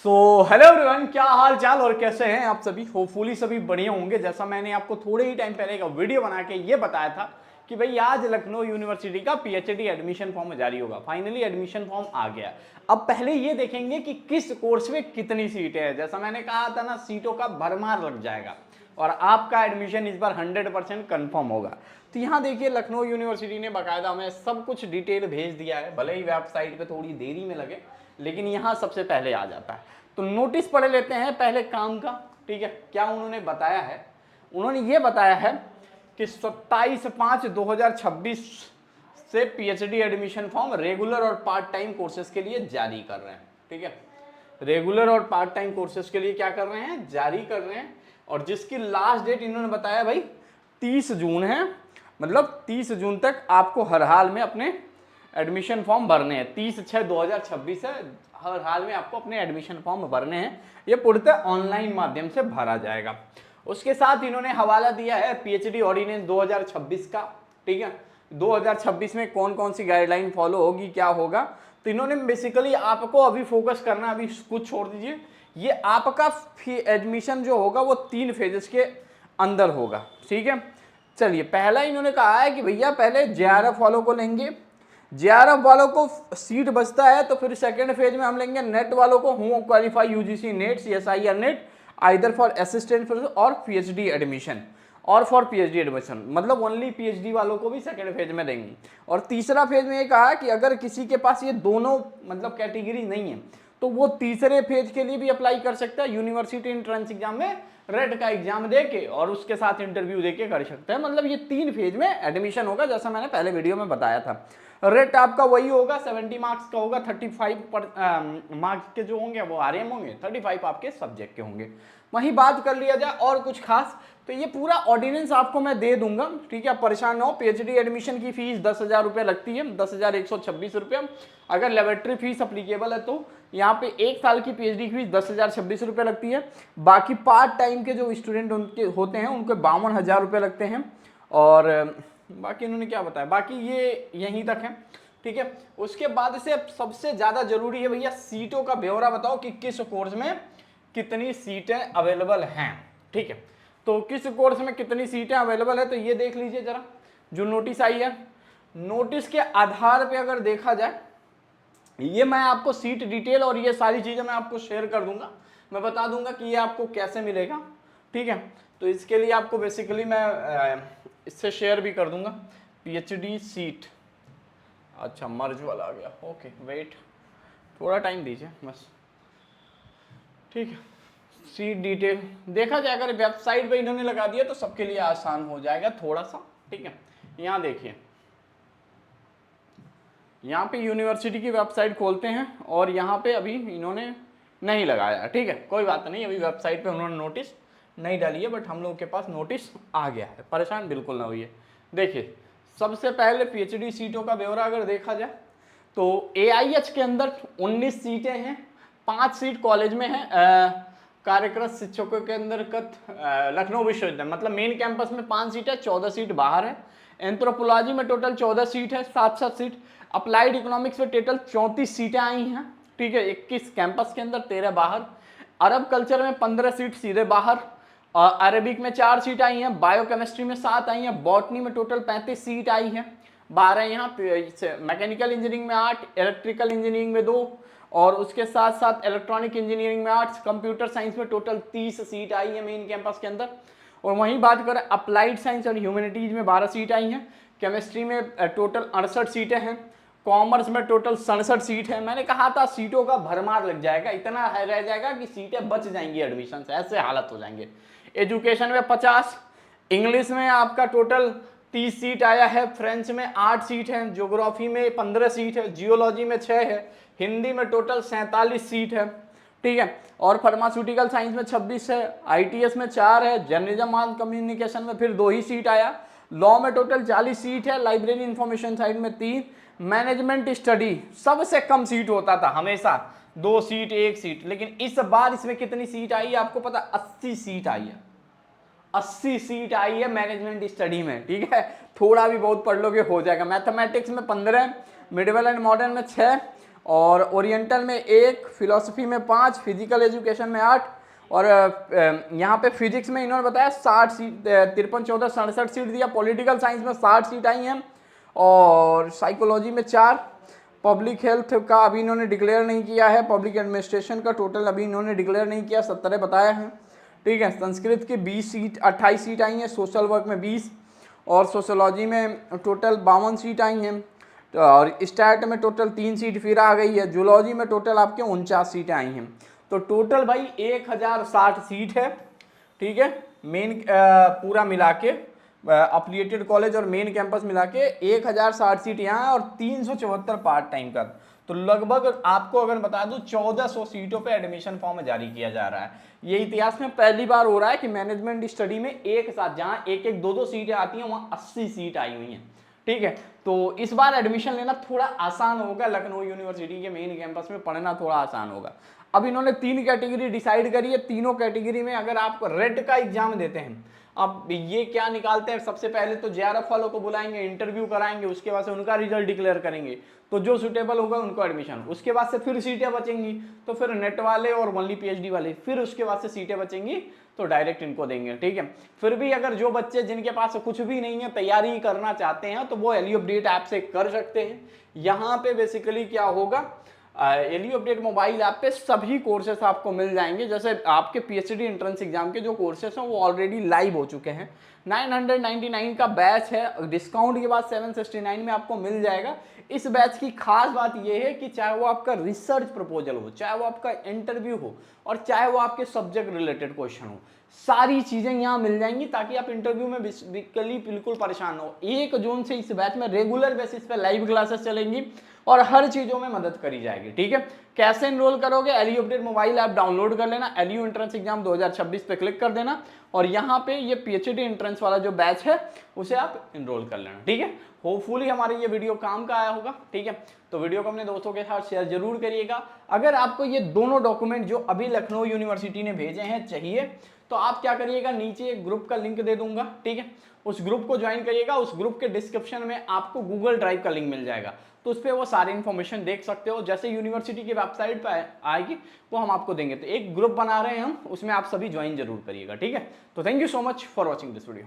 So hello everyone, क्या हाल चाल और कैसे हैं आप सभी। होपफुली सभी बढ़िया होंगे। जैसा मैंने आपको थोड़े ही टाइम पहले का वीडियो बना के ये बताया था कि भाई आज लखनऊ यूनिवर्सिटी का पीएचडी एडमिशन फॉर्म जारी होगा। फाइनली एडमिशन फॉर्म आ गया। अब पहले ये देखेंगे कि किस कोर्स में कितनी सीटें हैं। जैसा मैंने कहा था ना, सीटों का भरमार लग जाएगा और आपका एडमिशन इस बार 100% कन्फर्म होगा। तो यहाँ देखिए, लखनऊ यूनिवर्सिटी ने बाकायदा हमें सब कुछ डिटेल भेज दिया है। भले ही वेबसाइट पे थोड़ी देरी में लगे, लेकिन यहाँ सबसे पहले आ जाता है। तो नोटिस पढ़ लेते हैं पहले काम का। ठीक है, क्या उन्होंने बताया है। उन्होंने ये बताया है कि 27/5/2026 से पीएचडी एडमिशन फॉर्म रेगुलर और पार्ट टाइम कोर्सेज के लिए जारी कर रहे हैं। ठीक है, रेगुलर और पार्ट टाइम कोर्सेज के लिए क्या कर रहे हैं, जारी कर रहे हैं। और जिसकी लास्ट डेट इन्होंने बताया भाई 30 जून है। मतलब 30 जून तक आपको हर हाल में अपने एडमिशन फॉर्म भरने हैं। 30/6/2026 है, हर हाल में आपको अपने एडमिशन फॉर्म भरने हैं। ये पूर्णतः ऑनलाइन माध्यम से भरा जाएगा। उसके साथ इन्होंने हवाला दिया है पीएचडी ऑर्डिनेंस 2026 का। ठीक है, 2026 में कौन कौन सी गाइडलाइन फॉलो होगी, क्या होगा। तो इन्होंने बेसिकली आपको अभी फोकस करना, अभी कुछ छोड़ दीजिए। ये आपका एडमिशन जो होगा वो 3 फेजेस के अंदर होगा। ठीक है, चलिए पहला इन्होंने कहा है कि भैया पहले जेआरएफ वालों को लेंगे। जेआरएफ वालों को सीट बचता है तो फिर सेकंड फेज में हम लेंगे नेट वालों को, who qualify UGC net, CSIR net, either for assistant professor और पीएचडी एडमिशन और फॉर पीएचडी एडमिशन। मतलब ओनली पीएचडी वालों को भी सेकंड फेज में देंगे। और तीसरा फेज में ये कहा कि अगर किसी के पास ये दोनों मतलब कैटेगरी नहीं है तो वो तीसरे फेज के लिए भी अप्लाई कर सकता है। यूनिवर्सिटी एंट्रेंस एग्जाम में रेट का एग्जाम देके और उसके साथ इंटरव्यू देके कर सकते हैं। मतलब ये 3 फेज में एडमिशन होगा, जैसा मैंने पहले वीडियो में बताया था। रेट आपका वही होगा, 70 मार्क्स का होगा। 35 मार्क्स के जो होंगे वो आरएम होंगे, 35 आपके सब्जेक्ट के होंगे। वहीं बात कर लिया जाए और कुछ खास, तो ये पूरा ऑर्डिनेंस आपको मैं दे दूंगा। ठीक है, आप परेशान ना हो। पीएचडी एडमिशन की फीस 10,000 रुपये लगती है, 10,126 रुपये। अगर लेबोरेटरी फीस अप्लीकेबल है तो यहाँ पे 1 साल की पीएचडी की फीस 10,026 रुपये लगती है। बाकी पार्ट टाइम के जो स्टूडेंट उनके होते हैं उनके 52,000 रुपये लगते हैं। और बाकी इन्होंने क्या बताया, बाकी ये यहीं तक है। ठीक है, उसके बाद से सबसे ज़्यादा जरूरी है भैया सीटों का ब्यौरा बताओ कि किस कोर्स में कितनी सीटें अवेलेबल हैं। ठीक है, तो किस कोर्स में कितनी सीटें अवेलेबल है तो ये देख लीजिए जरा, जो नोटिस आई है। नोटिस के आधार पे अगर देखा जाए, ये मैं आपको सीट डिटेल और ये सारी चीज़ें मैं आपको शेयर कर दूंगा। मैं बता दूंगा कि ये आपको कैसे मिलेगा। ठीक है, तो इसके लिए आपको बेसिकली मैं इससे शेयर भी कर दूंगा। पीएचडी सीट, अच्छा मर्ज वाला आ गया, ओके वेट, थोड़ा टाइम दीजिए बस। ठीक है, सीट डिटेल देखा जाए, अगर वेबसाइट पे इन्होंने लगा दिया तो सबके लिए आसान हो जाएगा थोड़ा सा। ठीक है, यहाँ देखिए, यहाँ पे यूनिवर्सिटी की वेबसाइट खोलते हैं और यहाँ पे अभी इन्होंने नहीं लगाया। ठीक है, कोई बात नहीं, अभी वेबसाइट पे उन्होंने नोटिस नहीं डाली है, बट हम लोग के पास नोटिस आ गया है। परेशान बिल्कुल ना होइए। देखिए, सबसे पहले पीएचडी सीटों का ब्यौरा अगर देखा जाए तो एआईएच के अंदर 19 सीटें हैं। 5 सीट कॉलेज में है, कार्यक्रत शिक्षकों के अंदर लखनऊ विश्वविद्यालय मतलब मेन कैंपस में 5 सीट है, 14 सीट बाहर है। एंथ्रोपोलॉजी में टोटल 14 सीट है, 7-7 सीट। अप्लाइड इकोनॉमिक्स में टोटल 34 सीटें आई हैं। ठीक है, 21 कैंपस के अंदर, 13 बाहर। अरब कल्चर में 15 सीट सीधे बाहर। अरेबिक में 4 सीट आई हैं। बायोकेमिस्ट्री में 7 आई हैं। बॉटनी में टोटल 35 सीट आई हैं, 12 यहाँ। मैकेनिकल इंजीनियरिंग में 8, इलेक्ट्रिकल इंजीनियरिंग में 2 और उसके साथ साथ इलेक्ट्रॉनिक इंजीनियरिंग में 8, कंप्यूटर साइंस में टोटल 30 सीट आई है मेन कैंपस के अंदर। और वहीं बात करें अप्लाइड साइंस और ह्यूमैनिटीज में 12 सीट आई हैं। केमिस्ट्री में टोटल 68 सीटें हैं। कॉमर्स में टोटल 67 सीट है। मैंने कहा था सीटों का भरमार लग जाएगा, इतना रह जाएगा कि सीटें बच जाएंगी एडमिशन से, ऐसे हालत हो जाएंगे। एजुकेशन में 50, इंग्लिश में आपका टोटल 30 सीट आया है। फ्रेंच में 8 सीट है। ज्योग्राफी में 15 सीट है। जियोलॉजी में 6 है। हिंदी में टोटल 47 सीट है। ठीक है, और फार्मास्यूटिकल साइंस में 26 है। आईटीएस में 4 है। जर्नलिज्म एंड कम्युनिकेशन में फिर 2 ही सीट आया। लॉ में टोटल 40 सीट है। लाइब्रेरी इंफॉर्मेशन साइड में 3। मैनेजमेंट स्टडी सबसे कम सीट होता था हमेशा, 2 सीट 1 सीट, लेकिन इस बार इसमें कितनी सीट आई है आपको पता, 80 सीट आई है। 80 सीट आई है मैनेजमेंट स्टडी में। ठीक है, थोड़ा भी बहुत पढ़ लोगे हो जाएगा। मैथमेटिक्स में 15, मिडिवल एंड मॉडर्न में 6 और ओरिएंटल में 1, फिलोसफी में 5, फिजिकल एजुकेशन में 8, और यहाँ पे फिजिक्स में इन्होंने बताया 60 सीट, 53, 14, 67 सीट दिया। पॉलिटिकल साइंस में 60 सीट आई हैं, और साइकोलॉजी में 4। पब्लिक हेल्थ का अभी इन्होंने डिक्लेयर नहीं किया है। पब्लिक एडमिनिस्ट्रेशन का टोटल अभी इन्होंने डिक्लेयर नहीं किया, 17 बताया है, ठीक है। संस्कृत की 20 सीट, 28 सीट आई हैं, सोशल वर्क में 20, और सोशोलॉजी में टोटल 52 सीट आई हैं, और स्टैट में टोटल 3 सीट फिर आ गई है। जूलॉजी में टोटल आपके 49 सीटें आई हैं। तो टोटल भाई 1060 सीट है, ठीक है। मेन पूरा मिला के अफिलिएटेड कॉलेज और मेन कैंपस मिला के 1060 सीट यहाँ है, और 374 पार्ट टाइम का। तो लगभग आपको अगर बता दूं 1400 सीटों पे एडमिशन फॉर्म जारी किया जा रहा है। ये इतिहास में पहली बार हो रहा है कि मैनेजमेंट स्टडी में एक साथ जहां एक एक दो सीटें आती हैं वहां 80 सीट आई हुई हैं, ठीक है। तो इस बार एडमिशन लेना थोड़ा आसान होगा, लखनऊ यूनिवर्सिटी के मेन कैंपस में पढ़ना थोड़ा आसान होगा। अब इन्होंने 3 कैटेगरी डिसाइड करी है। तीनों कैटेगरी में अगर आप रेड का एग्जाम देते हैं, अब ये क्या निकालते हैं, सबसे पहले तो जेआरएफ वालों को बुलाएंगे, इंटरव्यू कराएंगे, उसके बाद से उनका रिजल्ट डिक्लेयर करेंगे, तो जो सुटेबल होगा उनको एडमिशन। उसके बाद से फिर सीटें बचेंगी, तो फिर नेट वाले और ओनली पीएचडी वाले, फिर उसके बाद से सीटें बचेंगी तो डायरेक्ट इनको देंगे, ठीक है। फिर भी अगर जो बच्चे जिनके पास कुछ भी नहीं है, तैयारी करना चाहते हैं, तो वो एलयू अपडेट ऐप से कर सकते हैं। यहाँ पे बेसिकली क्या होगा, एलयू अपडेट मोबाइल ऐप पे सभी कोर्सेस आपको मिल जाएंगे। जैसे आपके पीएचडी एंट्रेंस एग्जाम के जो कोर्सेस हैं वो ऑलरेडी लाइव हो चुके हैं। 999 का बैच है, डिस्काउंट के बाद 769 में आपको मिल जाएगा। इस बैच की खास बात यह है कि चाहे वो आपका रिसर्च प्रपोजल हो, चाहे वो आपका इंटरव्यू हो, और चाहे वो आपके सब्जेक्ट रिलेटेड क्वेश्चन हो, सारी चीजें यहाँ मिल जाएंगी, ताकि आप इंटरव्यू में बिल्कुल परेशान हो। 1 जून से इस बैच में रेगुलर बेसिस पे लाइव क्लासेस चलेंगी और हर चीजों में मदद करी जाएगी, ठीक है। कैसे एनरोल करोगे, L U update mobile app download कर लेना, एलयू एंट्रेंस एग्जाम 2026 पे क्लिक कर देना, और यहाँ पे ये पीएचडी एंट्रेंस वाला जो बैच है उसे आप एनरोल कर लेना, ठीक है। होपफुली हमारे ये वीडियो काम का आया होगा, ठीक है। तो वीडियो को अपने दोस्तों के साथ शेयर जरूर करिएगा। अगर आपको ये दोनों डॉक्यूमेंट जो अभी लखनऊ यूनिवर्सिटी ने भेजे हैं चाहिए, तो आप क्या करिएगा, नीचे एक ग्रुप का लिंक दे दूंगा, ठीक है। उस ग्रुप को ज्वाइन करिएगा। उस ग्रुप के डिस्क्रिप्शन में आपको गूगल ड्राइव का लिंक मिल जाएगा, तो उस पर वो सारी इन्फॉर्मेशन देख सकते हो। जैसे यूनिवर्सिटी की वेबसाइट पर आएगी वो हम आपको देंगे। तो एक ग्रुप बना रहे हैं हम, उसमें आप सभी ज्वाइन जरूर करिएगा, ठीक है। तो thank you so much for watching this video.